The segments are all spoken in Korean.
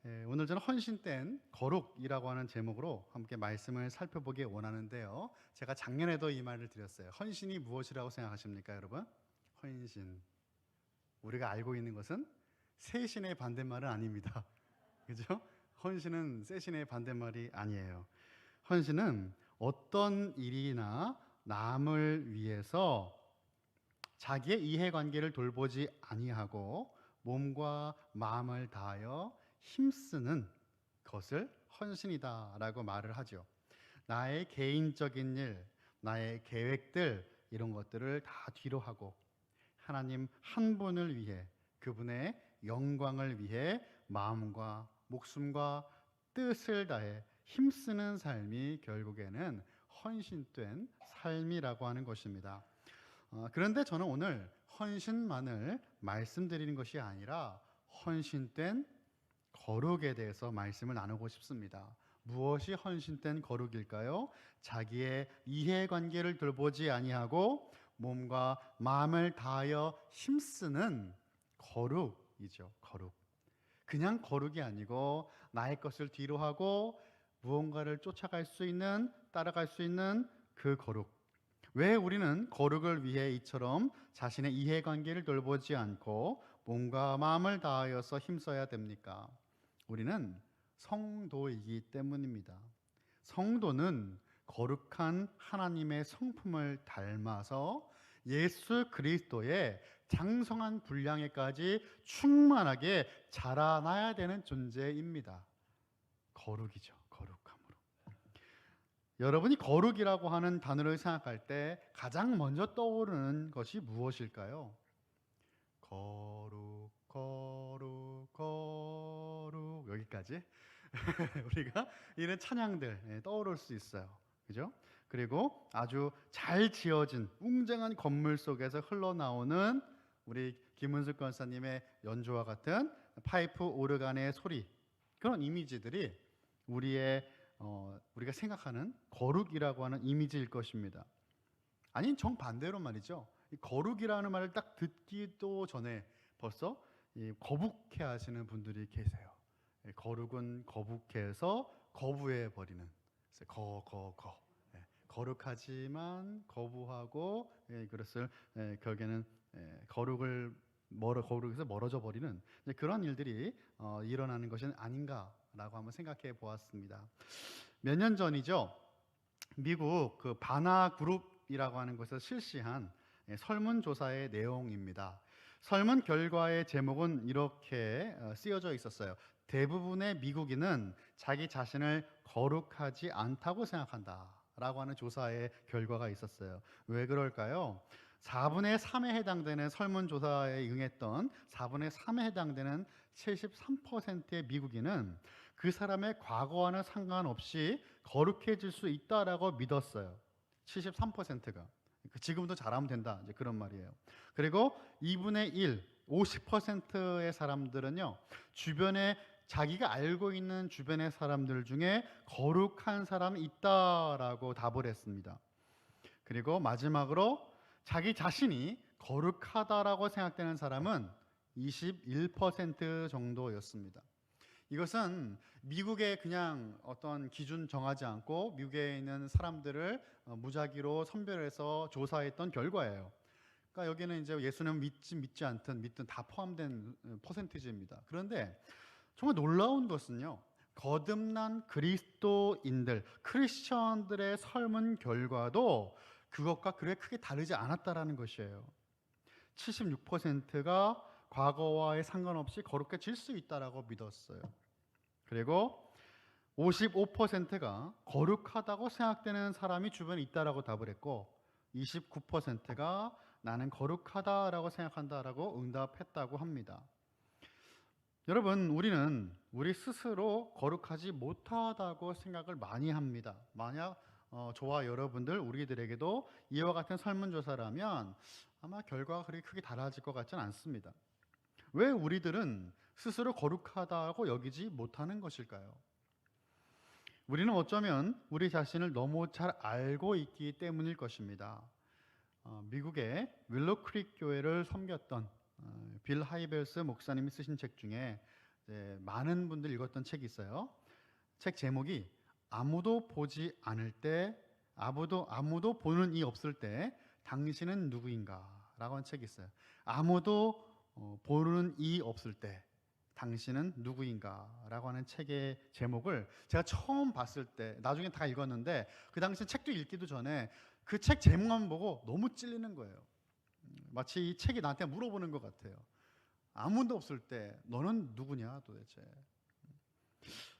오늘 저는 헌신된 거룩이라고 하는 제목으로 함께 말씀을 살펴보기 원하는데요. 제가 작년에도 이 말을 드렸어요. 헌신이 무엇이라고 생각하십니까, 여러분? 헌신. 우리가 알고 있는 것은 세신의 반대말은 아닙니다. 그죠? 헌신은 세신의 반대말이 아니에요. 헌신은 어떤 일이나 남을 위해서 자기의 이해관계를 돌보지 아니하고 몸과 마음을 다하여 힘쓰는 것을 헌신이다라고 말을 하죠. 나의 개인적인 일, 나의 계획들 이런 것들을 다 뒤로 하고 하나님 한 분을 위해, 그분의 영광을 위해 마음과 목숨과 뜻을 다해 힘쓰는 삶이 결국에는 헌신된 삶이라고 하는 것입니다. 그런데 저는 오늘 헌신만을 말씀드리는 것이 아니라 헌신된 거룩에 대해서 말씀을 나누고 싶습니다. 무엇이 헌신된 거룩일까요? 자기의 이해관계를 돌보지 아니하고 몸과 마음을 다하여 힘쓰는 거룩이죠. 거룩. 그냥 거룩이 아니고 나의 것을 뒤로 하고 무언가를 쫓아갈 수 있는, 따라갈 수 있는 그 거룩. 왜 우리는 거룩을 위해 이처럼 자신의 이해관계를 돌보지 않고 몸과 마음을 다하여서 힘써야 됩니까? 우리는 성도이기 때문입니다. 성도는 거룩한 하나님의 성품을 닮아서 예수 그리스도의 장성한 분량에까지 충만하게 자라나야 되는 존재입니다. 거룩이죠. 거룩함으로. 여러분이 거룩이라고 하는 단어를 생각할 때 가장 먼저 떠오르는 것이 무엇일까요? 거룩, 거룩, 거룩 여기까지 우리가 이런 찬양들 떠오를 수 있어요. 그죠? 그리고 아주 잘 지어진 웅장한 건물 속에서 흘러나오는 우리 김은숙 권사님의 연주와 같은 파이프 오르간의 소리, 그런 이미지들이 우리가 생각하는 거룩이라고 하는 이미지일 것입니다. 아니 정반대로 말이죠. 이 거룩이라는 말을 딱 듣기도 전에 벌써 거북해 하시는 분들이 계세요. 거룩은 거북해서 거부해 버리는, 거룩하지만 거부하고 그것을 결국에는 거룩에서 멀어져 버리는 그런 일들이 일어나는 것이 아닌가라고 한번 생각해 보았습니다. 몇 년 전이죠. 미국 그 바나 그룹이라고 하는 곳에서 실시한 설문조사의 내용입니다. 설문 결과의 제목은 이렇게 쓰여져 있었어요. 대부분의 미국인은 자기 자신을 거룩하지 않다고 생각한다 라고 하는 조사의 결과가 있었어요. 왜 그럴까요? 4분의 3에 해당되는 설문조사에 응했던 4분의 3에 해당되는 73%의 미국인은 그 사람의 과거와는 상관없이 거룩해질 수 있다라고 믿었어요. 73%가. 지금도 잘하면 된다. 이제 그런 말이에요. 그리고 2분의 1, 50%의 사람들은요, 주변에 자기가 알고 있는 주변의 사람들 중에 거룩한 사람이 있다라고 답을 했습니다. 그리고 마지막으로 자기 자신이 거룩하다라고 생각되는 사람은 21% 정도였습니다. 이것은 미국의 그냥 어떤 기준 정하지 않고 미국에 있는 사람들을 무작위로 선별해서 조사했던 결과예요. 그러니까 여기는 이제 예수는 믿지 않든 다 포함된 퍼센티지입니다. 그런데 정말 놀라운 것은요, 거듭난 그리스도인들, 크리스천들의 설문 결과도 그것과 그렇게 크게 다르지 않았다라는 것이에요. 76%가 과거와의 상관없이 거룩해질 수 있다라고 믿었어요. 그리고 55%가 거룩하다고 생각되는 사람이 주변에 있다라고 답을 했고 29%가 나는 거룩하다라고 생각한다라고 응답했다고 합니다. 여러분, 우리는 우리 스스로 거룩하지 못하다고 생각을 많이 합니다. 만약 저와 여러분들 우리들에게도 이와 같은 설문조사라면 아마 결과가 그렇게 크게 달라질 것 같지는 않습니다. 왜 우리들은 스스로 거룩하다고 여기지 못하는 것일까요? 우리는 어쩌면 우리 자신을 너무 잘 알고 있기 때문일 것입니다. 미국의 윌로우 크릭 교회를 섬겼던 빌 하이벨스 목사님이 쓰신 책 중에 많은 분들이 읽었던 책이 있어요. 책 제목이 아무도 보지 않을 때, 아무도 보는 이 없을 때 당신은 누구인가? 라고 하는 책이 있어요. 아무도 보는 이 없을 때 당신은 누구인가? 라고 하는 책의 제목을 제가 처음 봤을 때, 나중에 다 읽었는데 그 당시 책도 읽기도 전에 그 책 제목만 보고 너무 찔리는 거예요. 마치 이 책이 나한테 물어보는 것 같아요. 아무도 없을 때 너는 누구냐 도대체.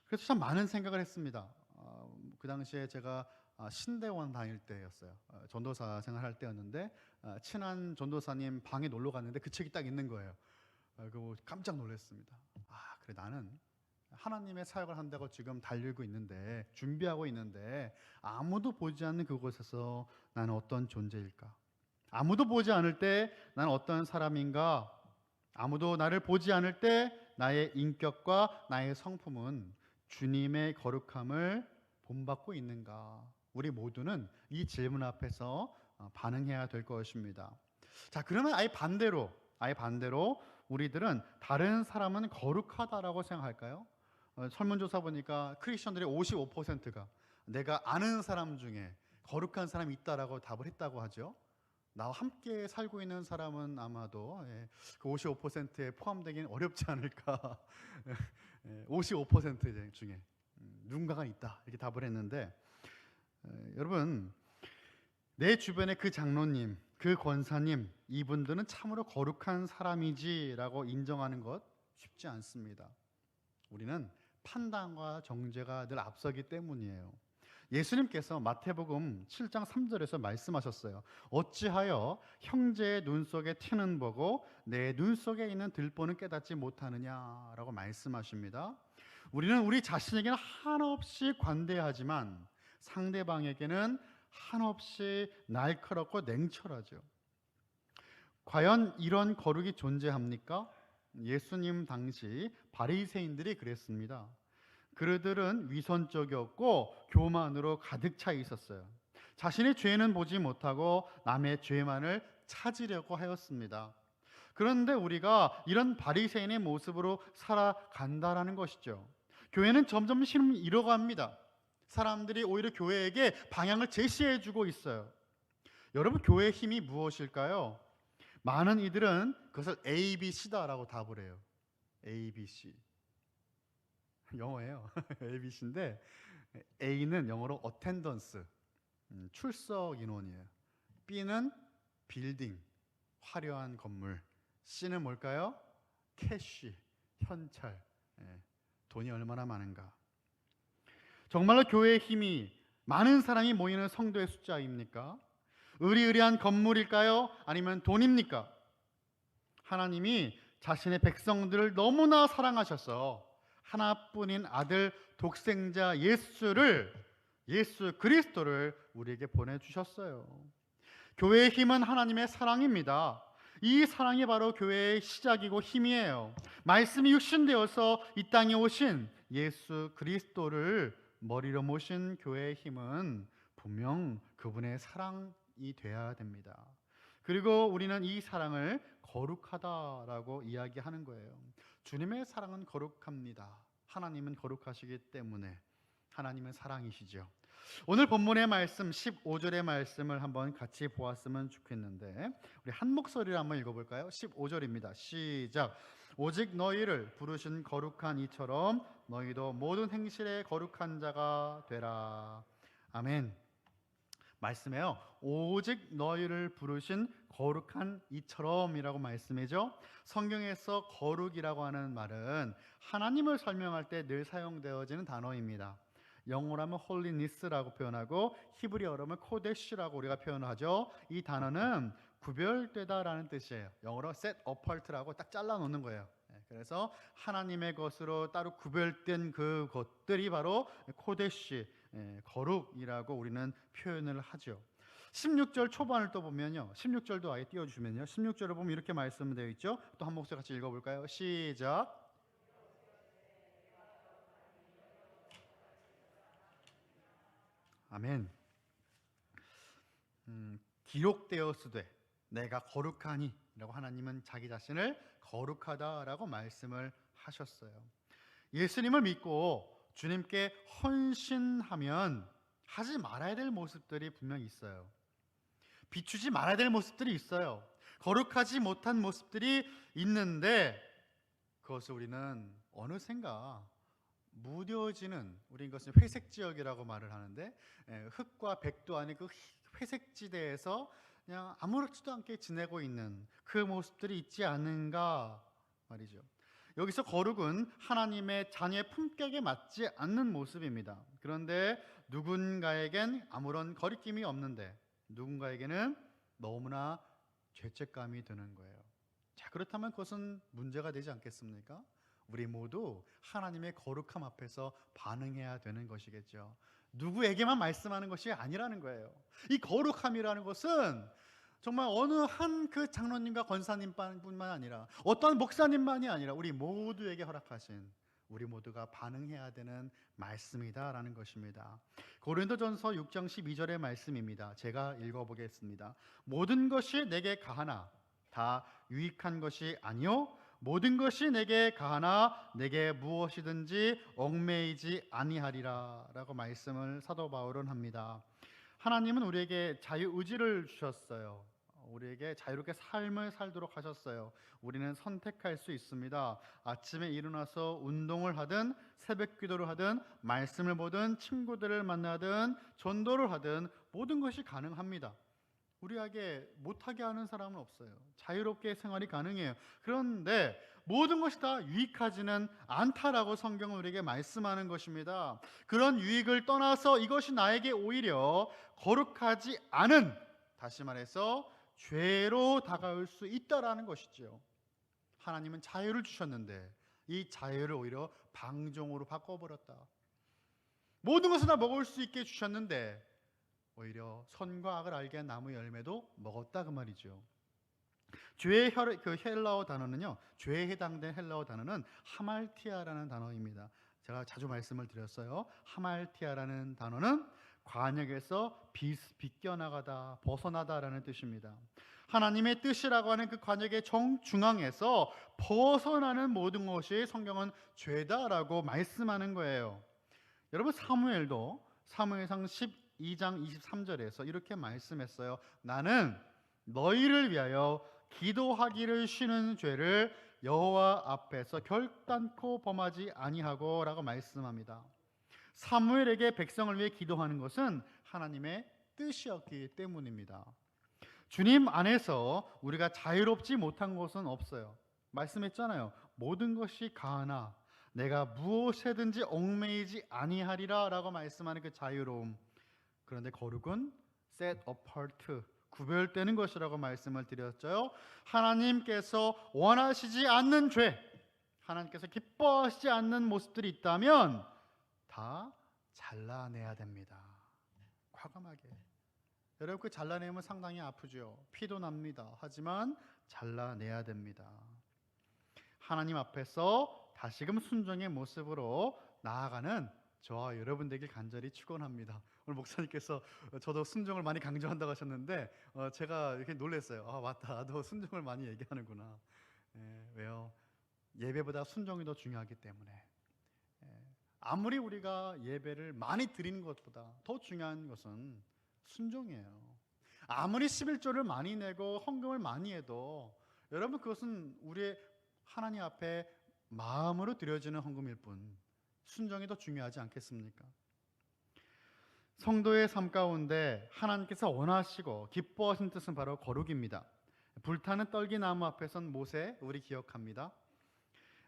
그래서 참 많은 생각을 했습니다. 그 당시에 제가 신대원 다닐 때였어요. 전도사 생활할 때였는데 친한 전도사님 방에 놀러 갔는데 그 책이 딱 있는 거예요. 그거 깜짝 놀랐습니다. 그래, 나는 하나님의 사역을 한다고 지금 달리고 있는데, 준비하고 있는데 아무도 보지 않는 그곳에서 나는 어떤 존재일까? 아무도 보지 않을 때 나는 어떤 사람인가? 아무도 나를 보지 않을 때 나의 인격과 나의 성품은 주님의 거룩함을 본받고 있는가? 우리 모두는 이 질문 앞에서 반응해야 될 것입니다. 자, 그러면 아예 반대로 우리들은 다른 사람은 거룩하다라고 생각할까요? 설문조사 보니까 크리스천들의 55%가 내가 아는 사람 중에 거룩한 사람이 있다라고 답을 했다고 하죠. 나와 함께 살고 있는 사람은 아마도 그 55%에 포함되기는 어렵지 않을까. 55% 중에 누군가가 있다 이렇게 답을 했는데, 여러분, 내 주변의 그 장로님, 그 권사님, 이분들은 참으로 거룩한 사람이지라고 인정하는 것 쉽지 않습니다. 우리는 판단과 정죄가 늘 앞서기 때문이에요. 예수님께서 마태복음 7장 3절에서 말씀하셨어요. 어찌하여 형제의 눈 속에 티는 보고 내 눈 속에 있는 들보는 깨닫지 못하느냐라고 말씀하십니다. 우리는 우리 자신에게는 한없이 관대하지만 상대방에게는 한없이 날카롭고 냉철하죠. 과연 이런 거룩이 존재합니까? 예수님 당시 바리새인들이 그랬습니다. 그들은 위선적이었고 교만으로 가득 차 있었어요. 자신의 죄는 보지 못하고 남의 죄만을 찾으려고 하였습니다. 그런데 우리가 이런 바리새인의 모습으로 살아간다라는 것이죠. 교회는 점점 힘을 잃어갑니다. 사람들이 오히려 교회에게 방향을 제시해주고 있어요. 여러분, 교회의 힘이 무엇일까요? 많은 이들은 그것을 ABC다라고 답을 해요. ABC. 영어예요. ABC인데 A는 영어로 attendance, 출석 인원이에요. B는 빌딩, 화려한 건물. C는 뭘까요? 캐시, 현찰. 돈이 얼마나 많은가. 정말로 교회의 힘이 많은 사람이 모이는 성도의 숫자입니까? 의리의리한 건물일까요? 아니면 돈입니까? 하나님이 자신의 백성들을 너무나 사랑하셔서 하나뿐인 아들 독생자 예수 그리스도를 우리에게 보내주셨어요. 교회의 힘은 하나님의 사랑입니다. 이 사랑이 바로 교회의 시작이고 힘이에요. 말씀이 육신되어서 이 땅에 오신 예수 그리스도를 머리로 모신 교회의 힘은 분명 그분의 사랑이 돼야 됩니다. 그리고 우리는 이 사랑을 거룩하다라고 이야기하는 거예요. 주님의 사랑은 거룩합니다. 하나님은 거룩하시기 때문에 하나님은 사랑이시죠. 오늘 본문의 말씀 15절의 말씀을 한번 같이 보았으면 좋겠는데, 우리 한 목소리로 한번 읽어볼까요? 15절입니다. 시작. 오직 너희를 부르신 거룩한 이처럼 너희도 모든 행실에 거룩한 자가 되라. 아멘. 말씀에요, 오직 너희를 부르신 거룩한 이처럼이라고 말씀이죠. 성경에서 거룩이라고 하는 말은 하나님을 설명할 때 늘 사용되어지는 단어입니다. 영어로 하면 holiness라고 표현하고 히브리어로 하면 코데시라고 우리가 표현하죠. 이 단어는 구별되다라는 뜻이에요. 영어로 set apart라고 딱 잘라 놓는 거예요. 그래서 하나님의 것으로 따로 구별된 그 것들이 바로 코데시, 거룩이라고 우리는 표현을 하죠. 16절 초반을 또 보면요, 16절도 아예 띄워주시면요, 16절을 보면 이렇게 말씀되어 있죠. 또 한 목소리 같이 읽어볼까요? 시작. 아멘. 기록되었으되 내가 거룩하니 라고 하나님은 자기 자신을 거룩하다라고 말씀을 하셨어요. 예수님을 믿고 주님께 헌신하면 하지 말아야 될 모습들이 분명히 있어요. 비추지 말아야 될 모습들이 있어요. 거룩하지 못한 모습들이 있는데 그것을 우리는 어느샌가 무뎌지는, 우리 이것은 회색 지역이라고 말을 하는데 흙과 백도 아닌 그 회색 지대에서 그냥 아무렇지도 않게 지내고 있는 그 모습들이 있지 않은가 말이죠. 여기서 거룩은 하나님의 자녀의 품격에 맞지 않는 모습입니다. 그런데 누군가에겐 아무런 거리낌이 없는데 누군가에게는 너무나 죄책감이 드는 거예요. 자, 그렇다면 그것은 문제가 되지 않겠습니까? 우리 모두 하나님의 거룩함 앞에서 반응해야 되는 것이겠죠. 누구에게만 말씀하는 것이 아니라는 거예요. 이 거룩함이라는 것은 정말 어느 한 그 장로님과 권사님뿐만 아니라 어떤 목사님만이 아니라 우리 모두에게 허락하신, 우리 모두가 반응해야 되는 말씀이다라는 것입니다. 고린도전서 6장 12절의 말씀입니다. 제가 읽어보겠습니다. 모든 것이 내게 가하나 다 유익한 것이 아니요 모든 것이 내게 가하나 내게 무엇이든지 얽매이지 아니하리라 라고 말씀을 사도 바울은 합니다. 하나님은 우리에게 자유의지를 주셨어요. 우리에게 자유롭게 삶을 살도록 하셨어요. 우리는 선택할 수 있습니다. 아침에 일어나서 운동을 하든 새벽 기도를 하든 말씀을 보든 친구들을 만나든 전도를 하든 모든 것이 가능합니다. 우리에게 못하게 하는 사람은 없어요. 자유롭게 생활이 가능해요. 그런데 모든 것이 다 유익하지는 않다라고 성경은 우리에게 말씀하는 것입니다. 그런 유익을 떠나서 이것이 나에게 오히려 거룩하지 않은, 다시 말해서 죄로 다가올 수 있다라는 것이죠. 하나님은 자유를 주셨는데 이 자유를 오히려 방종으로 바꿔버렸다. 모든 것을 다 먹을 수 있게 주셨는데 오히려 선과 악을 알게 한 나무 열매도 먹었다 그 말이죠. 죄의 그 헬라어 단어는요, 죄에 해당된 헬라어 단어는 하말티아라는 단어입니다. 제가 자주 말씀을 드렸어요. 하말티아라는 단어는 관역에서 비껴나가다, 벗어나다라는 뜻입니다. 하나님의 뜻이라고 하는 그 관역의 정중앙에서 벗어나는 모든 것이 성경은 죄다라고 말씀하는 거예요. 여러분, 사무엘도 사무엘상 12장 23절에서 이렇게 말씀했어요. 나는 너희를 위하여 기도하기를 쉬는 죄를 여호와 앞에서 결단코 범하지 아니하고 라고 말씀합니다. 사무엘에게 백성을 위해 기도하는 것은 하나님의 뜻이었기 때문입니다. 주님 안에서 우리가 자유롭지 못한 것은 없어요. 말씀했잖아요. 모든 것이 가하나 내가 무엇에든지 얽매이지 아니하리라 라고 말씀하는 그 자유로움. 그런데 거룩은 set apart, 구별되는 것이라고 말씀을 드렸죠. 하나님께서 원하시지 않는 죄, 하나님께서 기뻐하시지 않는 모습들이 있다면 다 잘라내야 됩니다. 과감하게. 여러분, 그 잘라내면 상당히 아프죠. 피도 납니다. 하지만 잘라내야 됩니다. 하나님 앞에서 다시금 순종의 모습으로 나아가는 저와 여러분 되길 간절히 축원합니다. 오늘 목사님께서 저도 순종을 많이 강조한다고 하셨는데 제가 이렇게 놀랐어요. 아, 맞다. 나도 순종을 많이 얘기하는구나. 왜요? 예배보다 순종이 더 중요하기 때문에. 아무리 우리가 예배를 많이 드리는 것보다 더 중요한 것은 순종이에요. 아무리 11조를 많이 내고 헌금을 많이 해도 여러분, 그것은 우리의 하나님 앞에 마음으로 드려지는 헌금일 뿐 순종이 더 중요하지 않겠습니까? 성도의 삶 가운데 하나님께서 원하시고 기뻐하신 뜻은 바로 거룩입니다. 불타는 떨기나무 앞에선 모세, 우리 기억합니다.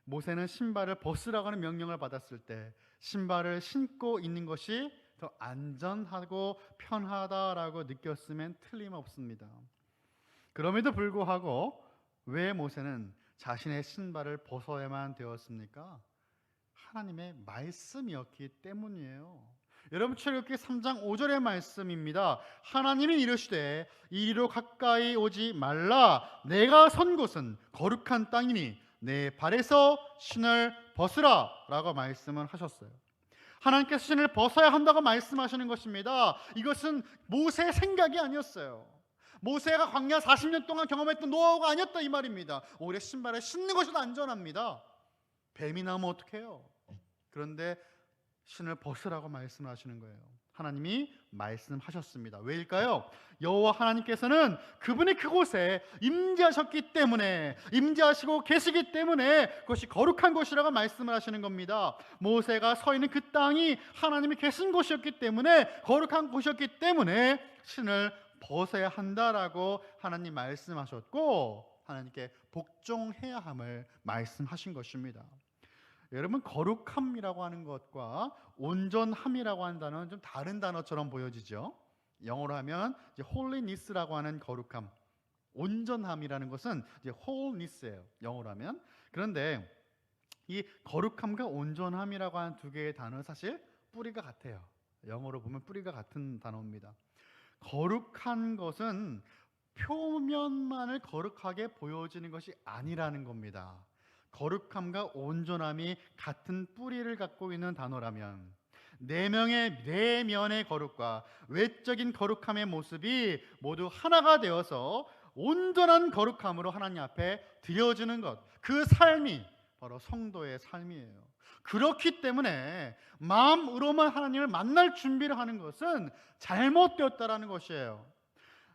모세는 신발을 벗으라고 하는 명령을 받았을 때 신발을 신고 있는 것이 더 안전하고 편하다라고 느꼈으면 틀림없습니다. 그럼에도 불구하고 왜 모세는 자신의 신발을 벗어야만 되었습니까? 하나님의 말씀이었기 때문이에요. 여러분, 출애굽기 3장 5절의 말씀입니다. 하나님이 이르시되 이리로 가까이 오지 말라. 내가 선 곳은 거룩한 땅이니 내 발에서 신을 벗으라 라고 말씀을 하셨어요. 하나님께서 신을 벗어야 한다고 말씀하시는 것입니다. 이것은 모세의 생각이 아니었어요. 모세가 광야 40년 동안 경험했던 노하우가 아니었다 이 말입니다. 오히려 신발을 신는 것이 더 안전합니다. 뱀이 나오면 어떡해요? 그런데 신을 벗으라고 말씀하시는 거예요. 하나님이 말씀하셨습니다. 왜일까요? 여호와 하나님께서는 그분이 그곳에 임재하셨기 때문에, 임재하시고 계시기 때문에 그것이 거룩한 곳이라고 말씀을 하시는 겁니다. 모세가 서 있는 그 땅이 하나님이 계신 곳이었기 때문에, 거룩한 곳이었기 때문에 신을 벗어야 한다라고 하나님 말씀하셨고, 하나님께 복종해야 함을 말씀하신 것입니다. 여러분, 거룩함이라고 하는 것과 온전함이라고 하는 단어는 좀 다른 단어처럼 보여지죠. 영어로 하면 이제 holiness라고 하는 거룩함, 온전함이라는 것은 이제 wholeness예요, 영어로 하면. 그런데 이 거룩함과 온전함이라고 하는 두 개의 단어는 사실 뿌리가 같아요. 영어로 보면 뿌리가 같은 단어입니다. 거룩한 것은 표면만을 거룩하게 보여지는 것이 아니라는 겁니다. 거룩함과 온전함이 같은 뿌리를 갖고 있는 단어라면, 내면의 거룩과 외적인 거룩함의 모습이 모두 하나가 되어서 온전한 거룩함으로 하나님 앞에 드려지는 것, 그 삶이 바로 성도의 삶이에요. 그렇기 때문에 마음으로만 하나님을 만날 준비를 하는 것은 잘못되었다라는 것이에요.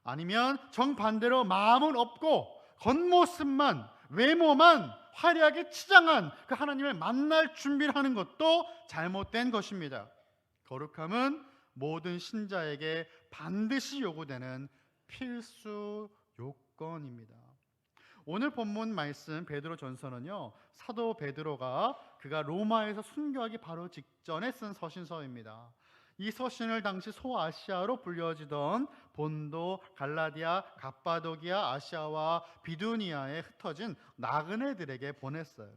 아니면 정반대로 마음은 없고 겉모습만, 외모만 화려하게 치장한 그 하나님을 만날 준비를 하는 것도 잘못된 것입니다. 거룩함은 모든 신자에게 반드시 요구되는 필수 요건입니다. 오늘 본문 말씀 베드로 전서는요, 사도 베드로가 그가 로마에서 순교하기 바로 직전에 쓴 서신서입니다. 이 서신을 당시 소아시아로 불려지던 본도, 갈라디아, 갑바도기아, 아시아와 비두니아에 흩어진 나그네들에게 보냈어요.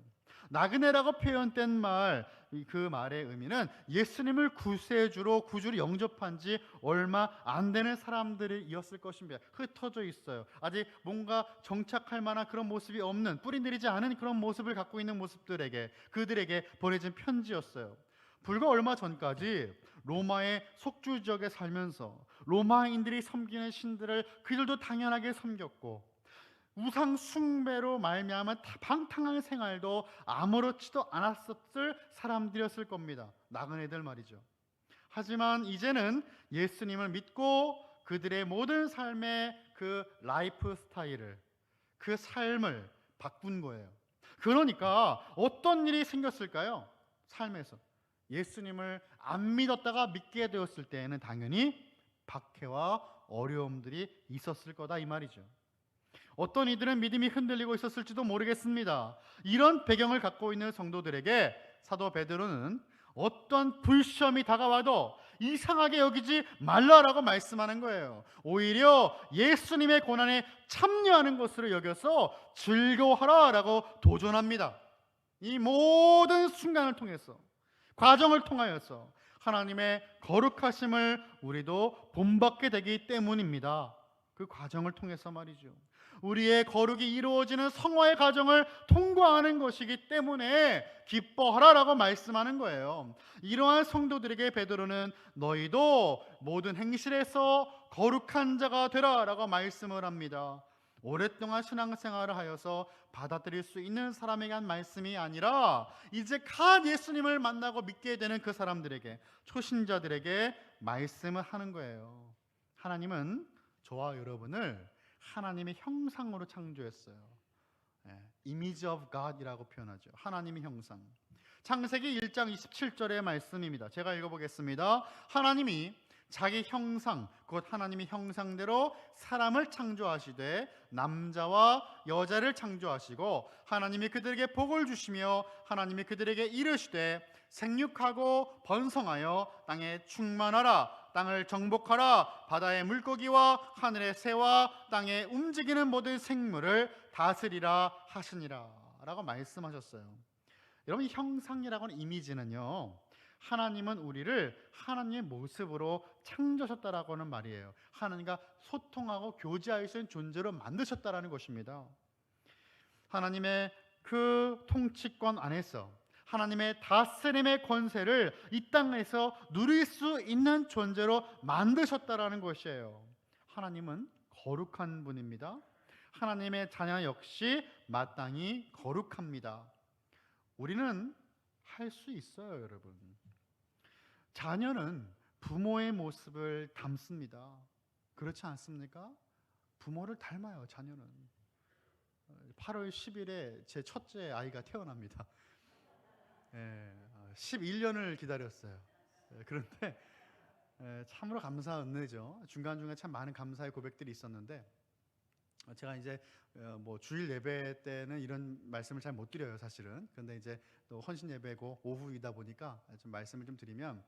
나그네라고 표현된 말, 그 말의 의미는 예수님을 구세주로, 구주로 영접한 지 얼마 안 되는 사람들이었을 것입니다. 흩어져 있어요. 아직 뭔가 정착할 만한 그런 모습이 없는, 뿌리 내리지 않은 그런 모습을 갖고 있는 모습들에게, 그들에게 보내진 편지였어요. 불과 얼마 전까지 로마의 속주 지역에 살면서 로마인들이 섬기는 신들을 그들도 당연하게 섬겼고, 우상 숭배로 말미암은 방탕한 생활도 아무렇지도 않았었을 사람들이었을 겁니다. 나그네들 말이죠. 하지만 이제는 예수님을 믿고 그들의 모든 삶의 그 라이프 스타일을, 그 삶을 바꾼 거예요. 그러니까 어떤 일이 생겼을까요? 삶에서 예수님을 안 믿었다가 믿게 되었을 때에는 당연히 박해와 어려움들이 있었을 거다, 이 말이죠. 어떤 이들은 믿음이 흔들리고 있었을지도 모르겠습니다. 이런 배경을 갖고 있는 성도들에게 사도 베드로는 어떤 불시험이 다가와도 이상하게 여기지 말라라고 말씀하는 거예요. 오히려 예수님의 고난에 참여하는 것으로 여겨서 즐거워하라라고 도전합니다. 이 모든 순간을 통해서, 과정을 통하여서 하나님의 거룩하심을 우리도 본받게 되기 때문입니다. 그 과정을 통해서 말이죠. 우리의 거룩이 이루어지는 성화의 과정을 통과하는 것이기 때문에 기뻐하라라고 말씀하는 거예요. 이러한 성도들에게 베드로는 너희도 모든 행실에서 거룩한 자가 되라라고 말씀을 합니다. 오랫동안 신앙생활을 하여서 받아들일 수 있는 사람에게 한 말씀이 아니라 이제 갓 예수님을 만나고 믿게 되는 그 사람들에게, 초신자들에게 말씀을 하는 거예요. 하나님은 저와 여러분을 하나님의 형상으로 창조했어요. Image of God이라고 표현하죠. 하나님의 형상. 창세기 1장 27절의 말씀입니다. 제가 읽어보겠습니다. 하나님이 자기 형상, 곧 하나님의 형상대로 사람을 창조하시되 남자와 여자를 창조하시고 하나님이 그들에게 복을 주시며 하나님이 그들에게 이르시되 생육하고 번성하여 땅에 충만하라, 땅을 정복하라, 바다의 물고기와 하늘의 새와 땅에 움직이는 모든 생물을 다스리라 하시니라 라고 말씀하셨어요. 여러분, 이 형상이라고 하는 이미지는요, 하나님은 우리를 하나님의 모습으로 창조하셨다라고 하는 말이에요. 하나님과 소통하고 교제할 수 있는 존재로 만드셨다라는 것입니다. 하나님의 그 통치권 안에서 하나님의 다스림의 권세를 이 땅에서 누릴 수 있는 존재로 만드셨다라는 것이에요. 하나님은 거룩한 분입니다. 하나님의 자녀 역시 마땅히 거룩합니다. 우리는 할 수 있어요, 여러분. 자녀는 부모의 모습을 닮습니다. 그렇지 않습니까? 부모를 닮아요, 자녀는. 8월 10일에 제 첫째 아이가 태어납니다. 11년을 기다렸어요. 그런데 참으로 감사한 은혜죠. 중간중간 참 많은 감사의 고백들이 있었는데, 제가 이제 뭐 주일 예배 때는 이런 말씀을 잘 못 드려요, 사실은. 근데 이제 또 헌신 예배고 오후이다 보니까 좀 말씀을 좀 드리면,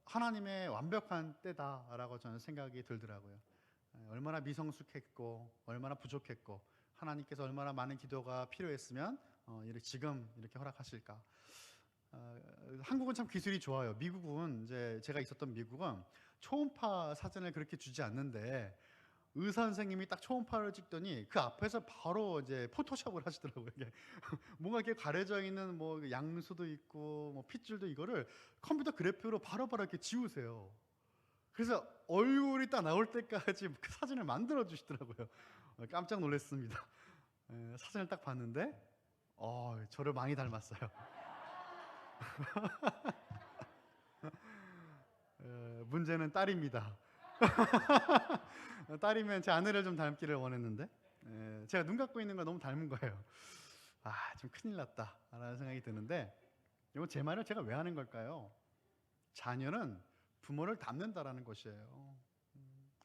하나님의 완벽한 때다라고 저는 생각이 들더라고요. 얼마나 미성숙했고 얼마나 부족했고 하나님께서 얼마나 많은 기도가 필요했으면 지금 이렇게 허락하실까. 한국은 참 기술이 좋아요. 미국은 이제 제가 있었던 미국은 초음파 사진을 그렇게 주지 않는데, 의사 선생님이 딱 초음파를 찍더니 그 앞에서 바로 이제 포토샵을 하시더라고요. 이게 뭔가 이렇게 가려져 있는 뭐 양수도 있고 뭐 핏줄도 이거를 컴퓨터 그래픽으로 바로바로 이렇게 지우세요. 그래서 얼굴이 딱 나올 때까지 그 사진을 만들어 주시더라고요. 깜짝 놀랐습니다. 사진을 딱 봤는데 저를 많이 닮았어요. 문제는 딸입니다. 딸이면 제 아내를 좀 닮기를 원했는데, 제가 눈 감고 있는 거 너무 닮은 거예요. 좀 큰일 났다 라는 생각이 드는데, 이건 제 말을 제가 왜 하는 걸까요? 자녀는 부모를 닮는다라는 것이에요.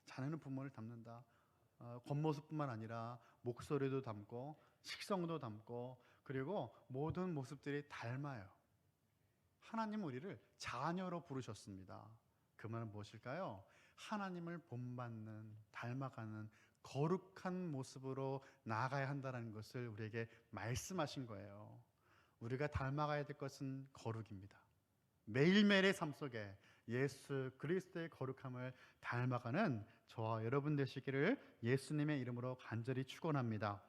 자녀는 부모를 닮는다. 겉모습뿐만 아니라 목소리도 닮고 식성도 닮고, 그리고 모든 모습들이 닮아요. 하나님은 우리를 자녀로 부르셨습니다. 그 말은 무엇일까요? 하나님을 본받는, 닮아가는 거룩한 모습으로 나아가야 한다는 것을 우리에게 말씀하신 거예요. 우리가 닮아가야 될 것은 거룩입니다. 매일매일의 삶 속에 예수 그리스도의 거룩함을 닮아가는 저와 여러분 되시기를 예수님의 이름으로 간절히 축원합니다.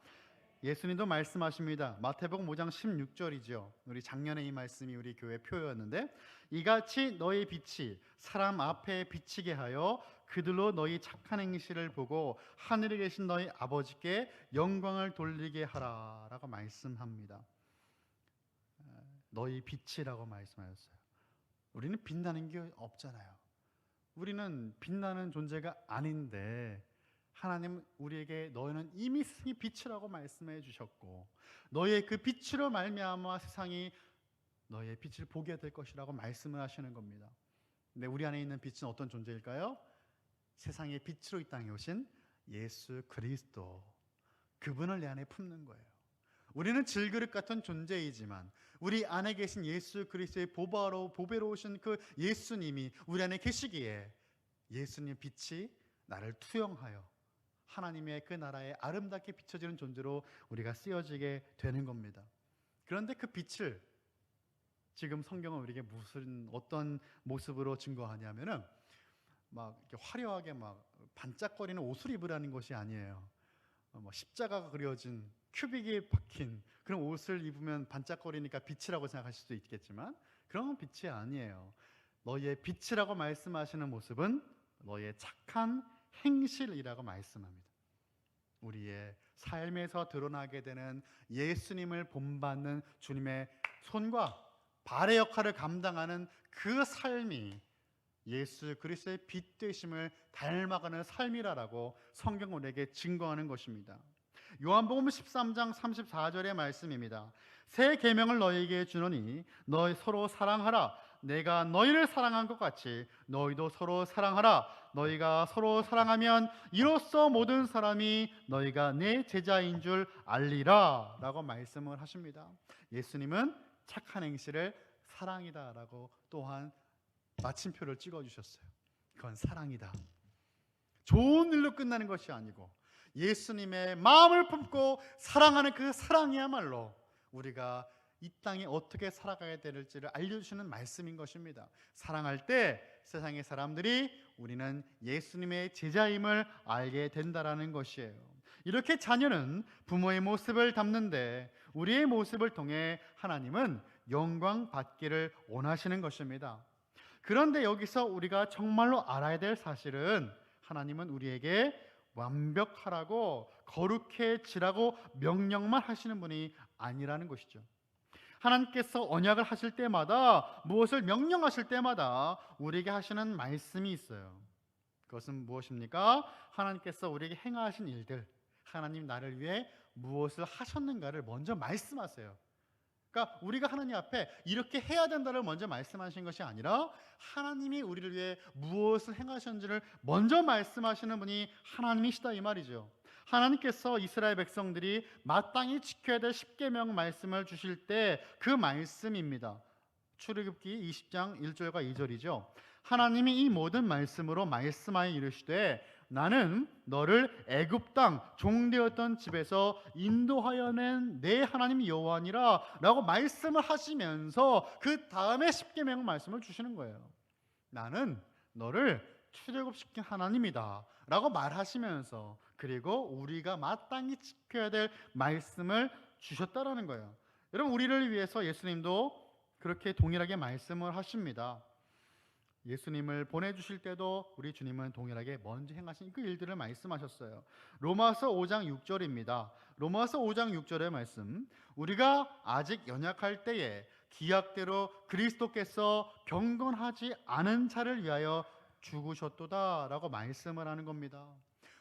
예수님도 말씀하십니다. 마태복음 5장 16절이죠. 우리 작년에 이 말씀이 우리 교회 표였는데, 이같이 너희 빛이 사람 앞에 비치게 하여 그들로 너희 착한 행실을 보고 하늘에 계신 너희 아버지께 영광을 돌리게 하라 라고 말씀합니다. 너희 빛이라고 말씀하셨어요. 우리는 빛나는 게 없잖아요. 우리는 빛나는 존재가 아닌데, 하나님 우리에게 너희는 이미 빛이라고 말씀해 주셨고, 너희의 그 빛으로 말미암아 세상이 너희의 빛을 보게 될 것이라고 말씀을 하시는 겁니다. 근데 우리 안에 있는 빛은 어떤 존재일까요? 세상의 빛으로 이 땅에 오신 예수 그리스도, 그분을 내 안에 품는 거예요. 우리는 질그릇 같은 존재이지만 우리 안에 계신 예수 그리스도의 보배로 오신 그 예수님이 우리 안에 계시기에 예수님의 빛이 나를 투영하여 하나님의 그 나라에 아름답게 비춰지는 존재로 우리가 쓰여지게 되는 겁니다. 그런데 그 빛을 지금 성경은 우리에게 어떤 모습으로 증거하냐면은 막 이렇게 화려하게 막 반짝거리는 옷을 입으라는 것이 아니에요. 십자가가 그려진 큐빅이 박힌 그런 옷을 입으면 반짝거리니까 빛이라고 생각하실 수도 있겠지만, 그런 빛이 아니에요. 너희의 빛이라고 말씀하시는 모습은 너희의 착한 행실이라고 말씀합니다. 우리의 삶에서 드러나게 되는 예수님을 본받는 주님의 손과 발의 역할을 감당하는 그 삶이 예수 그리스도의 빛 되심을 닮아가는 삶이라고 성경은 우리에게 증거하는 것입니다. 요한복음 13장 34절의 말씀입니다. 새 계명을 너희에게 주노니 너희 서로 사랑하라. 내가 너희를 사랑한 것 같이 너희도 서로 사랑하라. 너희가 서로 사랑하면 이로써 모든 사람이 너희가 내 제자인 줄 알리라 라고 말씀을 하십니다. 예수님은 착한 행실을 사랑이다 라고 또한 마침표를 찍어주셨어요. 그건 사랑이다. 좋은 일로 끝나는 것이 아니고 예수님의 마음을 품고 사랑하는 그 사랑이야말로 우리가 이 땅에 어떻게 살아가야 될지를 알려주시는 말씀인 것입니다. 사랑할 때 세상의 사람들이 우리는 예수님의 제자임을 알게 된다라는 것이에요. 이렇게 자녀는 부모의 모습을 담는데 우리의 모습을 통해 하나님은 영광 받기를 원하시는 것입니다. 그런데 여기서 우리가 정말로 알아야 될 사실은 하나님은 우리에게 완벽하라고 거룩해지라고 명령만 하시는 분이 아니라는 것이죠. 하나님께서 언약을 하실 때마다, 무엇을 명령하실 때마다 우리에게 하시는 말씀이 있어요. 그것은 무엇입니까? 하나님께서 우리에게 행하신 일들, 하나님 나를 위해 무엇을 하셨는가를 먼저 말씀하세요. 그러니까 우리가 하나님 앞에 이렇게 해야 된다를 먼저 말씀하신 것이 아니라, 하나님이 우리를 위해 무엇을 행하셨는지를 먼저 말씀하시는 분이 하나님이시다, 이 말이죠. 하나님께서 이스라엘 백성들이 마땅히 지켜야 될 십계명 말씀을 주실 때 그 말씀입니다. 출애굽기 20장 1절과 2절이죠. 하나님이 이 모든 말씀으로 말씀하여 이르시되 나는 너를 애굽 땅 종되었던 집에서 인도하여 낸 내 하나님 여호와니라 라고 말씀을 하시면서 그 다음에 십계명 말씀을 주시는 거예요. 나는 너를 출애굽시킨 하나님이다 라고 말하시면서, 그리고 우리가 마땅히 지켜야 될 말씀을 주셨다라는 거예요. 여러분, 우리를 위해서 예수님도 그렇게 동일하게 말씀을 하십니다. 예수님을 보내주실 때도 우리 주님은 동일하게 먼저 행하신 그 일들을 말씀하셨어요. 로마서 5장 6절입니다. 로마서 5장 6절의 말씀, 우리가 아직 연약할 때에 기약대로 그리스도께서 경건하지 않은 자를 위하여 죽으셨도다 라고 말씀을 하는 겁니다.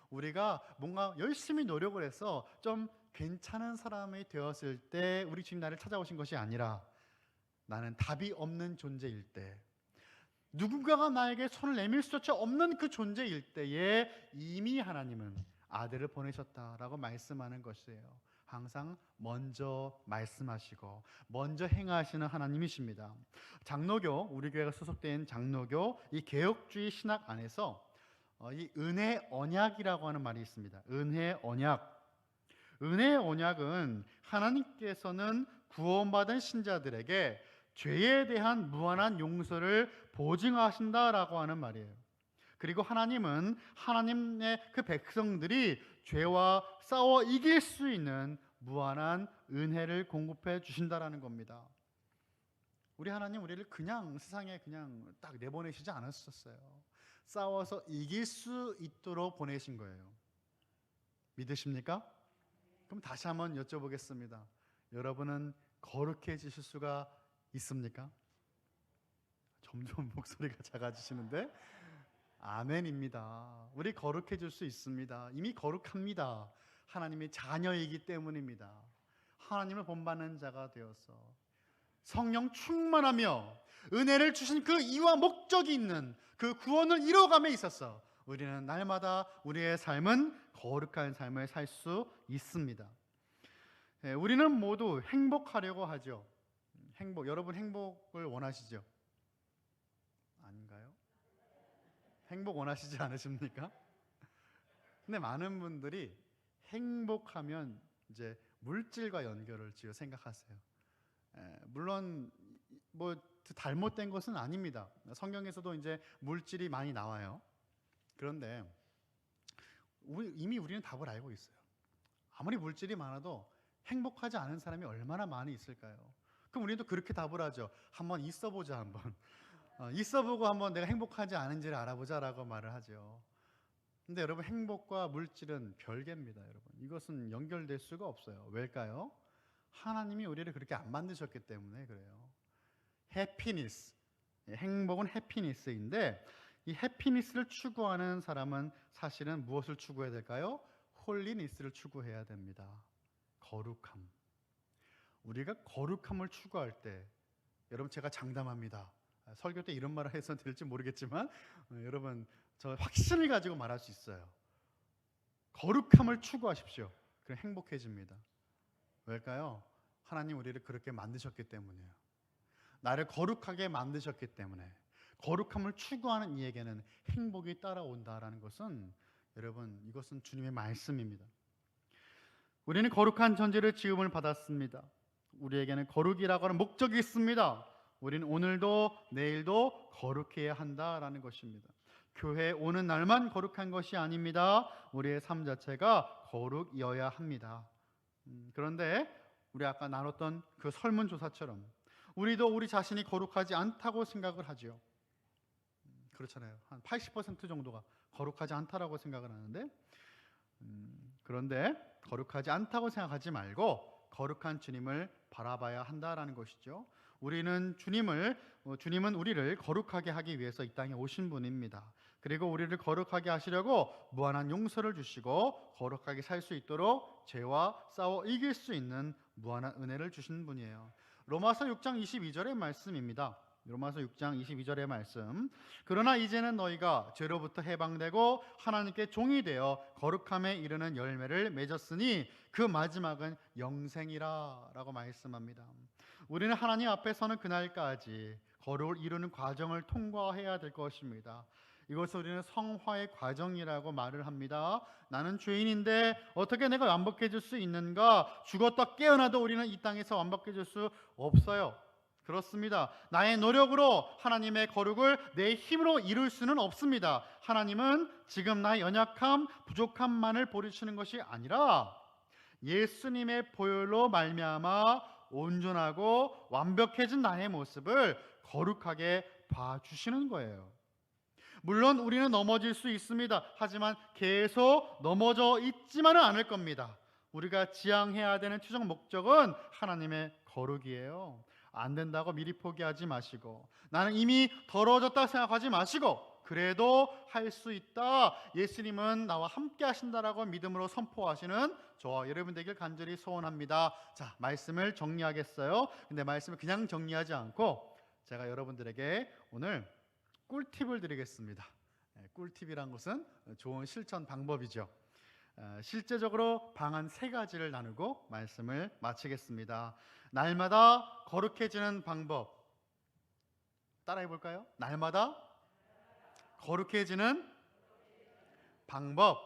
우리가 뭔가 열심히 노력을 해서 좀 괜찮은 사람이 되었을 때 우리 주님 나를 찾아오신 것이 아니라, 나는 답이 없는 존재일 때, 누군가가 나에게 손을 내밀 수조차 없는 그 존재일 때에 이미 하나님은 아들을 보내셨다라고 말씀하는 것이에요. 항상 먼저 말씀하시고 먼저 행하시는 하나님이십니다. 장로교, 우리 교회가 소속된 장로교 이 개혁주의 신학 안에서 이 은혜 언약이라고 하는 말이 있습니다. 은혜 언약. 은혜 언약은 하나님께서는 구원받은 신자들에게 죄에 대한 무한한 용서를 보증하신다라고 하는 말이에요. 그리고 하나님은 하나님의 그 백성들이 죄와 싸워 이길 수 있는 무한한 은혜를 공급해 주신다라는 겁니다. 우리 하나님 우리를 그냥 세상에 그냥 딱 내보내시지 않으셨어요. 싸워서 이길 수 있도록 보내신 거예요. 믿으십니까? 그럼 다시 한번 여쭤보겠습니다. 여러분은 거룩해지실 수가 있습니까? 점점 목소리가 작아지시는데, 아멘입니다. 우리 거룩해질 수 있습니다. 이미 거룩합니다. 하나님의 자녀이기 때문입니다. 하나님을 본받는 자가 되어서 성령 충만하며 은혜를 주신 그 이유와 목적이 있는 그 구원을 이뤄감에 있어서 우리는 날마다 우리의 삶은 거룩한 삶을 살 수 있습니다. 우리는 모두 행복하려고 하죠. 여러분 행복을 원하시죠? 아닌가요? 행복 원하시지 않으십니까? 근데 많은 분들이 행복하면 이제 물질과 연결을 지어 생각하세요. 물론 뭐 잘못된 것은 아닙니다. 성경에서도 이제 물질이 많이 나와요. 그런데 이미 우리는 답을 알고 있어요. 아무리 물질이 많아도 행복하지 않은 사람이 얼마나 많이 있을까요? 그럼 우리도 그렇게 답을 하죠. 한번 있어보자, 한번. 있어보고 한번 내가 행복하지 않은지를 알아보자라고 말을 하죠. 근데 여러분, 행복과 물질은 별개입니다. 여러분, 이것은 연결될 수가 없어요. 왜일까요? 하나님이 우리를 그렇게 안 만드셨기 때문에 그래요. 해피니스, 행복은 해피니스인데, 이 해피니스를 추구하는 사람은 사실은 무엇을 추구해야 될까요? 홀리니스를 추구해야 됩니다. 거룩함. 우리가 거룩함을 추구할 때, 여러분 제가 장담합니다. 설교 때 이런 말을 해서 될지 모르겠지만 여러분, 저 확신을 가지고 말할 수 있어요. 거룩함을 추구하십시오. 그럼 행복해집니다. 왜일까요? 하나님 우리를 그렇게 만드셨기 때문이에요. 나를 거룩하게 만드셨기 때문에 거룩함을 추구하는 이에게는 행복이 따라온다라는 것은, 여러분, 이것은 주님의 말씀입니다. 우리는 거룩한 존재를 지음을 받았습니다. 우리에게는 거룩이라고 하는 목적이 있습니다. 우리는 오늘도 내일도 거룩해야 한다라는 것입니다. 교회에 오는 날만 거룩한 것이 아닙니다. 우리의 삶 자체가 거룩이어야 합니다. 그런데 우리 아까 나눴던 그 설문조사처럼 우리도 우리 자신이 거룩하지 않다고 생각을 하죠. 그렇잖아요. 한 80% 정도가 거룩하지 않다라고 생각을 하는데, 그런데 거룩하지 않다고 생각하지 말고 거룩한 주님을 바라봐야 한다라는 것이죠. 주님은 우리를 거룩하게 하기 위해서 이 땅에 오신 분입니다. 그리고 우리를 거룩하게 하시려고 무한한 용서를 주시고 거룩하게 살 수 있도록 죄와 싸워 이길 수 있는 무한한 은혜를 주신 분이에요. 로마서 6장 22절의 말씀입니다. 로마서 6장 22절의 말씀. 그러나 이제는 너희가 죄로부터 해방되고 하나님께 종이 되어 거룩함에 이르는 열매를 맺었으니 그 마지막은 영생이라 라고 말씀합니다. 우리는 하나님 앞에 서는 그날까지 거룩을 이루는 과정을 통과해야 될 것입니다. 이것을 우리는 성화의 과정이라고 말을 합니다. 나는 죄인인데 어떻게 내가 완벽해질 수 있는가? 죽었다 깨어나도 우리는 이 땅에서 완벽해질 수 없어요. 그렇습니다. 나의 노력으로 하나님의 거룩을 내 힘으로 이룰 수는 없습니다. 하나님은 지금 나의 연약함, 부족함만을 보시는 것이 아니라 예수님의 보혈로 말미암아 온전하고 완벽해진 나의 모습을 거룩하게 봐주시는 거예요. 물론 우리는 넘어질 수 있습니다. 하지만 계속 넘어져 있지만은 않을 겁니다. 우리가 지향해야 되는 최종 목적은 하나님의 거룩이에요. 안 된다고 미리 포기하지 마시고, 나는 이미 더러워졌다 생각하지 마시고, 그래도 할 수 있다, 예수님은 나와 함께 하신다라고 믿음으로 선포하시는 저와 여러분 되길 간절히 소원합니다. 자, 말씀을 정리하겠어요. 근데 말씀을 그냥 정리하지 않고 제가 여러분들에게 오늘 꿀팁을 드리겠습니다. 꿀팁이란 것은 좋은 실천 방법이죠. 실제적으로 방안 3가지를 나누고 말씀을 마치겠습니다. 날마다 거룩해지는 방법 따라해 볼까요? 날마다 거룩해지는 방법.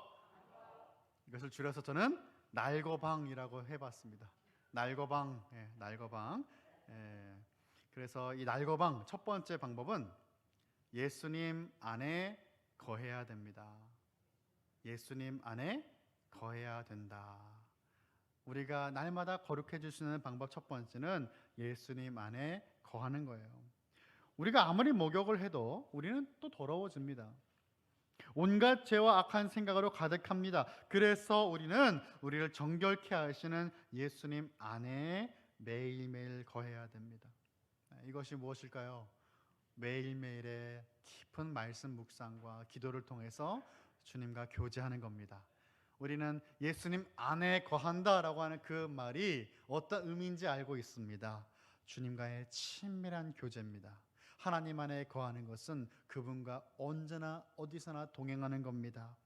이것을 줄여서 저는 날거방이라고 해봤습니다. 날거방, 날거방. 그래서 이 날거방 첫 번째 방법은 예수님 안에 거해야 됩니다. 예수님 안에 거해야 된다. 우리가 날마다 거룩해질 수 있는 방법 첫 번째는 예수님 안에 거하는 거예요. 우리가 아무리 목욕을 해도 우리는 또 더러워집니다. 온갖 죄와 악한 생각으로 가득합니다. 그래서 우리는 우리를 정결케 하시는 예수님 안에 매일매일 거해야 됩니다. 이것이 무엇일까요? 매일매일의 깊은 말씀 묵상과 기도를 통해서 주님과 교제하는 겁니다. 우리는 예수님 안에 거한다라고 하는 그 말이 어떤 의미인지 알고 있습니다. 주님과의 친밀한 교제입니다. 하나님 안에 거하는 것은 그분과 언제나 어디서나 동행하는 겁니다.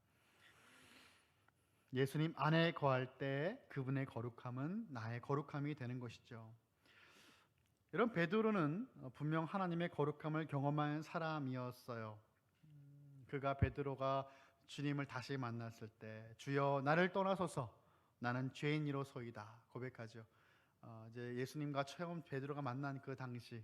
예수님 안에 거할 때 그분의 거룩함은 나의 거룩함이 되는 것이죠. 여러분, 베드로는 분명 하나님의 거룩함을 경험한 사람이었어요. 베드로가 주님을 다시 만났을 때 주여 나를 떠나소서 나는 죄인이로소이다 고백하죠. 이제 예수님과 처음 베드로가 만난 그 당시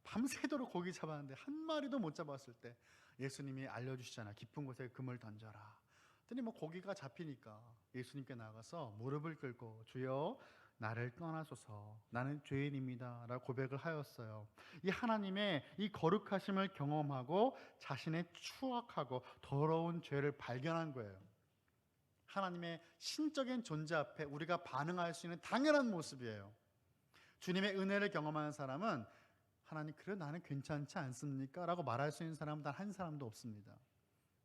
밤새도록 고기 잡았는데 한 마리도 못 잡았을 때 예수님이 알려주시잖아. 깊은 곳에 금을 던져라. 그랬더니 고기가 잡히니까 예수님께 나가서 무릎을 꿇고 주여 나를 떠나소서 나는 죄인입니다 라고 고백을 하였어요. 이 하나님의 이 거룩하심을 경험하고 자신의 추악하고 더러운 죄를 발견한 거예요. 하나님의 신적인 존재 앞에 우리가 반응할 수 있는 당연한 모습이에요. 주님의 은혜를 경험하는 사람은 하나님 그래 나는 괜찮지 않습니까? 라고 말할 수 있는 사람은 단 한 사람도 없습니다.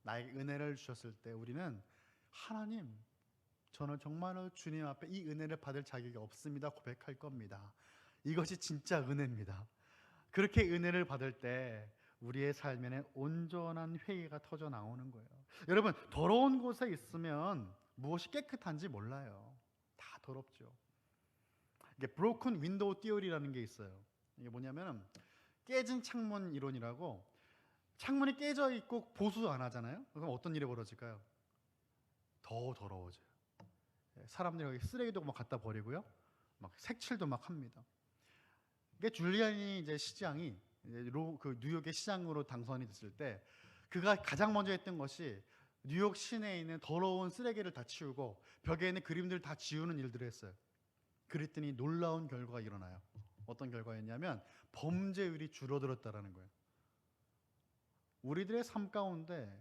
나에게 은혜를 주셨을 때 우리는 하나님 저는 정말로 주님 앞에 이 은혜를 받을 자격이 없습니다 고백할 겁니다. 이것이 진짜 은혜입니다. 그렇게 은혜를 받을 때 우리의 삶에는 온전한 회개가 터져 나오는 거예요. 여러분, 더러운 곳에 있으면 무엇이 깨끗한지 몰라요. 다 더럽죠. 이게 브로큰 윈도우 티어리라는 게 있어요. 이게 뭐냐면 깨진 창문 이론이라고, 창문이 깨져 있고 보수 안 하잖아요. 그럼 어떤 일이 벌어질까요? 더 더러워져요. 사람들이 여기 쓰레기도 막 갖다 버리고요, 막 색칠도 막 합니다. 이게 줄리아니 이제 시장이 그 뉴욕의 시장으로 당선이 됐을 때 그가 가장 먼저 했던 것이 뉴욕 시내에 있는 더러운 쓰레기를 다 치우고 벽에 있는 그림들을 다 지우는 일들을 했어요. 그랬더니 놀라운 결과가 일어나요. 어떤 결과였냐면 범죄율이 줄어들었다라는 거예요. 우리들의 삶 가운데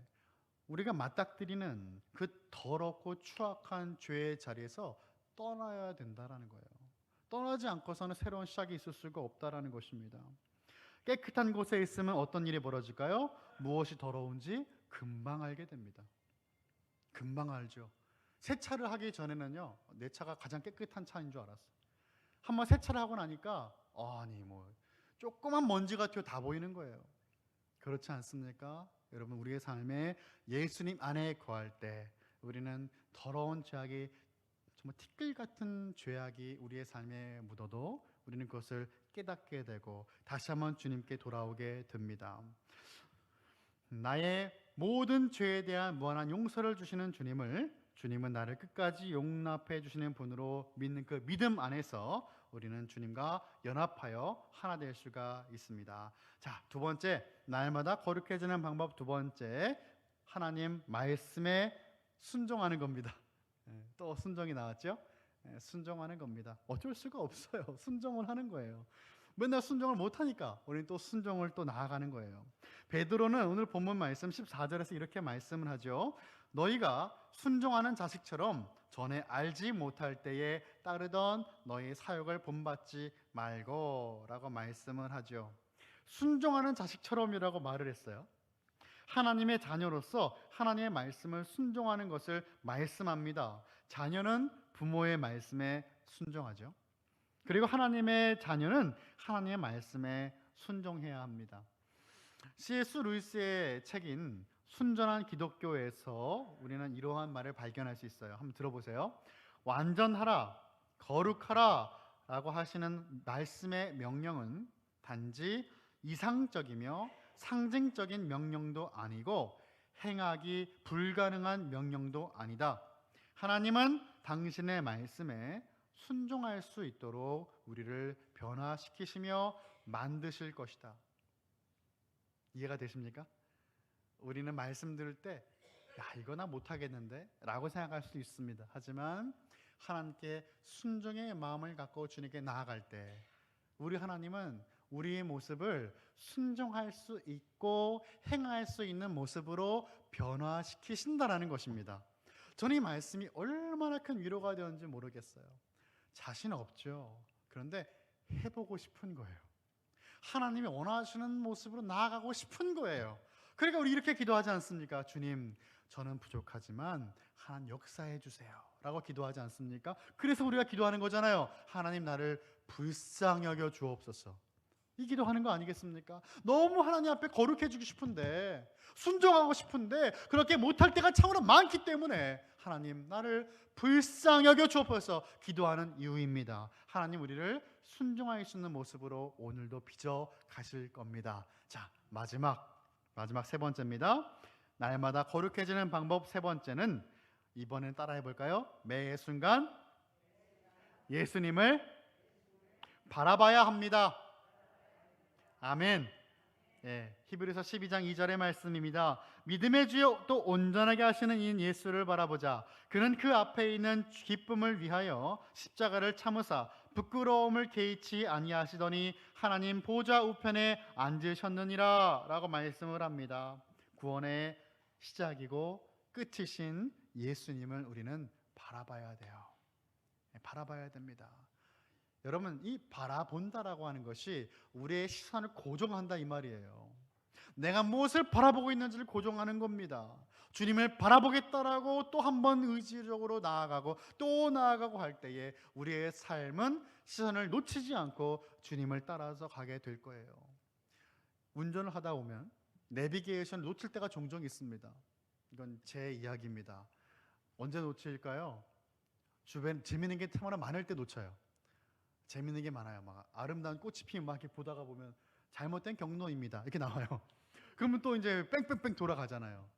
우리가 맞닥뜨리는 그 더럽고 추악한 죄의 자리에서 떠나야 된다라는 거예요. 떠나지 않고서는 새로운 시작이 있을 수가 없다라는 것입니다. 깨끗한 곳에 있으면 어떤 일이 벌어질까요? 무엇이 더러운지 금방 알게 됩니다. 금방 알죠. 세차를 하기 전에는요, 내 차가 가장 깨끗한 차인 줄 알았어요. 한번 세차를 하고 나니까 아니 뭐 조그만 먼지가 튀어 다 보이는 거예요. 그렇지 않습니까? 여러분, 우리의 삶에 예수님 안에 거할 때 우리는 더러운 죄악이, 정말 티끌 같은 죄악이 우리의 삶에 묻어도 우리는 그것을 깨닫게 되고 다시 한번 주님께 돌아오게 됩니다. 나의 모든 죄에 대한 무한한 용서를 주시는 주님은 나를 끝까지 용납해 주시는 분으로 믿는 그 믿음 안에서 우리는 주님과 연합하여 하나 될 수가 있습니다. 자, 두 번째, 날마다 거룩해지는 방법 두 번째, 하나님 말씀에 순종하는 겁니다. 또 순종이 나왔죠? 순종하는 겁니다. 어쩔 수가 없어요. 순종을 하는 거예요. 맨날 순종을 못하니까 우리는 또 순종을 또 나아가는 거예요. 베드로는 오늘 본문 말씀 14절에서 이렇게 말씀을 하죠. 너희가 순종하는 자식처럼 전에 알지 못할 때에 따르던 너희 사역을 본받지 말고 라고 말씀을 하죠. 순종하는 자식처럼이라고 말을 했어요. 하나님의 자녀로서 하나님의 말씀을 순종하는 것을 말씀합니다. 자녀는 부모의 말씀에 순종하죠. 그리고 하나님의 자녀는 하나님의 말씀에 순종해야 합니다. C.S. 루이스의 책인 순전한 기독교에서 우리는 이러한 말을 발견할 수 있어요. 한번 들어보세요. 완전하라, 거룩하라 라고 하시는 말씀의 명령은 단지 이상적이며 상징적인 명령도 아니고 행하기 불가능한 명령도 아니다. 하나님은 당신의 말씀에 순종할 수 있도록 우리를 변화시키시며 만드실 것이다. 이해가 되십니까? 우리는 말씀 들을 때 이거 나 못하겠는데 라고 생각할 수 있습니다. 하지만 하나님께 순종의 마음을 갖고 주님께 나아갈 때 우리 하나님은 우리의 모습을 순종할 수 있고 행할 수 있는 모습으로 변화시키신다라는 것입니다. 저는 이 말씀이 얼마나 큰 위로가 되었는지 모르겠어요. 자신 없죠. 그런데 해보고 싶은 거예요. 하나님이 원하시는 모습으로 나아가고 싶은 거예요. 그러니까 우리 이렇게 기도하지 않습니까? 주님, 저는 부족하지만 하나님 역사해 주세요 라고 기도하지 않습니까? 그래서 우리가 기도하는 거잖아요. 하나님 나를 불쌍히 여겨 주옵소서. 이 기도하는 거 아니겠습니까? 너무 하나님 앞에 거룩해지고 싶은데, 순종하고 싶은데 그렇게 못할 때가 참으로 많기 때문에 하나님 나를 불쌍히 여겨 주옵소서 기도하는 이유입니다. 하나님 우리를 순종할 수 있는 모습으로 오늘도 빚어 가실 겁니다. 자, 마지막 세 번째입니다. 날마다 거룩해지는 방법 세 번째는, 이번엔 따라해 볼까요? 매 순간 예수님을 바라봐야 합니다. 아멘. 히브리서 12장 2절의 말씀입니다. 믿음의 주요 또 온전하게 하시는 이인 예수를 바라보자. 그는 그 앞에 있는 기쁨을 위하여 십자가를 참으사 부끄러움을 개의치 아니하시더니 하나님 보좌 우편에 앉으셨느니라 라고 말씀을 합니다. 구원의 시작이고 끝이신 예수님을 우리는 바라봐야 돼요. 바라봐야 됩니다. 여러분, 이 바라본다라고 하는 것이 우리의 시선을 고정한다 이 말이에요. 내가 무엇을 바라보고 있는지를 고정하는 겁니다. 주님을 바라보겠다라고 또 한 번 의지적으로 나아가고 또 나아가고 할 때에 우리의 삶은 시선을 놓치지 않고 주님을 따라서 가게 될 거예요. 운전을 하다 보면 내비게이션을 놓칠 때가 종종 있습니다. 이건 제 이야기입니다. 언제 놓칠까요? 주변 재미있는 게 참으로 많을 때 놓쳐요. 재밌는 게 많아요. 막 아름다운 꽃이 피면 막 이렇게 보다가 보면 잘못된 경로입니다 이렇게 나와요. 그러면 또 이제 뺑뺑뺑 돌아가잖아요.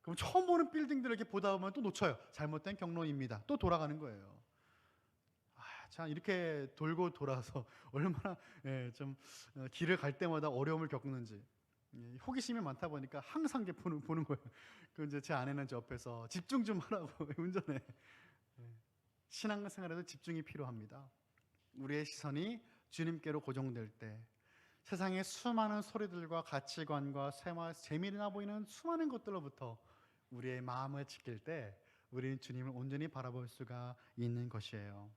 그럼 처음 보는 빌딩들을 이렇게 보다 보면 또 놓쳐요. 잘못된 경로입니다. 또 돌아가는 거예요. 참 이렇게 돌고 돌아서 얼마나 좀 길을 갈 때마다 어려움을 겪는지. 호기심이 많다 보니까 항상 이렇게 보는 거예요. 그 이제 제 아내는 저 옆에서 집중 좀 하라고 운전해. 신앙생활에도 집중이 필요합니다. 우리의 시선이 주님께로 고정될 때 세상의 수많은 소리들과 가치관과 재미나 보이는 수많은 것들로부터 우리의 마음을 지킬 때 우리는 주님을 온전히 바라볼 수가 있는 것이에요.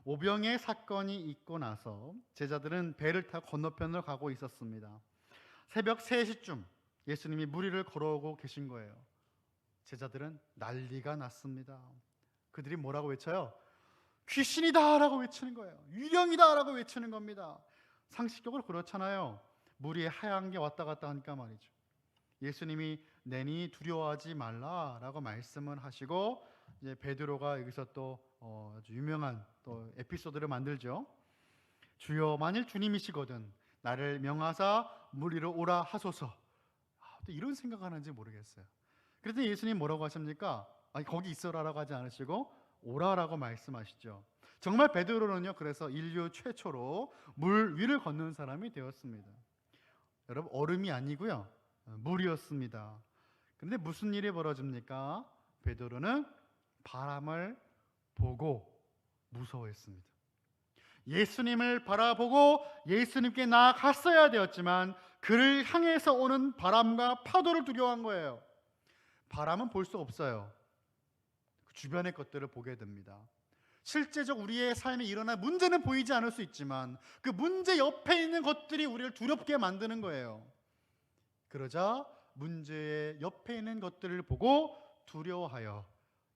오병의 사건이 있고 나서 제자들은 배를 타고 건너편으로 가고 있었습니다. 새벽 3시쯤 예수님이 무리를 걸어오고 계신 거예요. 제자들은 난리가 났습니다. 그들이 뭐라고 외쳐요? 귀신이다 라고 외치는 거예요. 유령이다 라고 외치는 겁니다. 상식적으로 그렇잖아요. 무리에 하얀 게 왔다 갔다 하니까 말이죠. 예수님이 내니 두려워하지 말라라고 말씀을 하시고, 이제 베드로가 여기서 또 아주 유명한 또 에피소드를 만들죠. 주여, 만일 주님이시거든 나를 명하사 무리로 오라 하소서. 또 이런 생각하는지 모르겠어요. 그랬더니 예수님 뭐라고 하십니까? 아니, 거기 있어라라고 하지 않으시고 오라라고 말씀하시죠. 정말 베드로는요, 그래서 인류 최초로 물 위를 걷는 사람이 되었습니다. 여러분, 얼음이 아니고요, 물이었습니다. 그런데 무슨 일이 벌어집니까? 베드로는 바람을 보고 무서워했습니다. 예수님을 바라보고 예수님께 나아갔어야 되었지만 그를 향해서 오는 바람과 파도를 두려워한 거예요. 바람은 볼 수 없어요. 주변의 것들을 보게 됩니다. 실제적 우리의 삶에 일어난 문제는 보이지 않을 수 있지만 그 문제 옆에 있는 것들이 우리를 두렵게 만드는 거예요. 그러자 문제의 옆에 있는 것들을 보고 두려워하여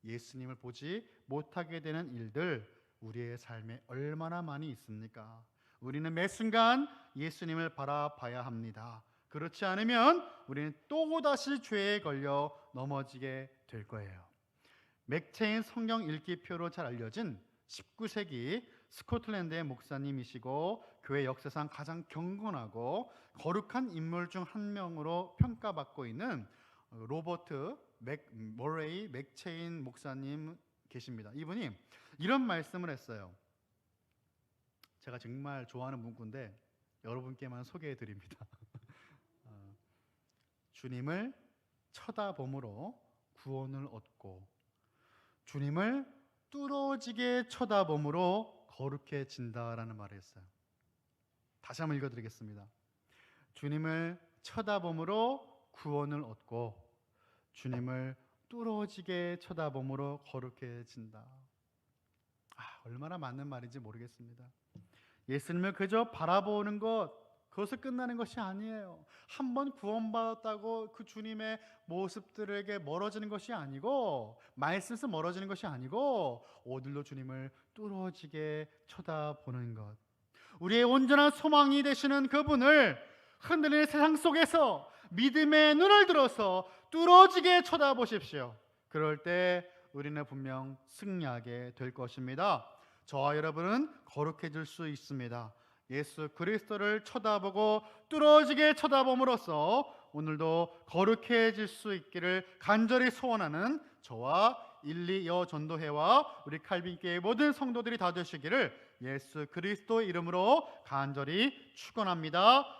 예수님을 보지 못하게 되는 일들, 우리의 삶에 얼마나 많이 있습니까? 우리는 매 순간 예수님을 바라봐야 합니다. 그렇지 않으면 우리는 또다시 죄에 걸려 넘어지게 될 거예요. 맥체인 성경 읽기표로 잘 알려진 19세기 스코틀랜드의 목사님이시고 교회 역사상 가장 경건하고 거룩한 인물 중 한 명으로 평가받고 있는 로버트 머레이 맥체인 목사님 계십니다. 이분이 이런 말씀을 했어요. 제가 정말 좋아하는 문구인데 여러분께만 소개해 드립니다. 주님을 쳐다봄으로 구원을 얻고 주님을 뚫어지게 쳐다봄으로 거룩해진다라는 말을 했어요. 다시 한번 읽어드리겠습니다. 주님을 쳐다봄으로 구원을 얻고 주님을 뚫어지게 쳐다봄으로 거룩해진다. 얼마나 맞는 말인지 모르겠습니다. 예수님을 그저 바라보는 것, 그것을 끝나는 것이 아니에요. 한번 구원받았다고 그 주님의 모습들에게 멀어지는 것이 아니고, 말씀에서 멀어지는 것이 아니고, 오늘도 주님을 뚫어지게 쳐다보는 것. 우리의 온전한 소망이 되시는 그분을 흔들리는 세상 속에서 믿음의 눈을 들어서 뚫어지게 쳐다보십시오. 그럴 때 우리는 분명 승리하게 될 것입니다. 저와 여러분은 거룩해질 수 있습니다. 예수 그리스도를 쳐다보고 뚫어지게 쳐다봄으로써 오늘도 거룩해질 수 있기를 간절히 소원하는 저와 일리여 전도회와 우리 칼빈교회 모든 성도들이 다 되시기를 예수 그리스도의 이름으로 간절히 축원합니다.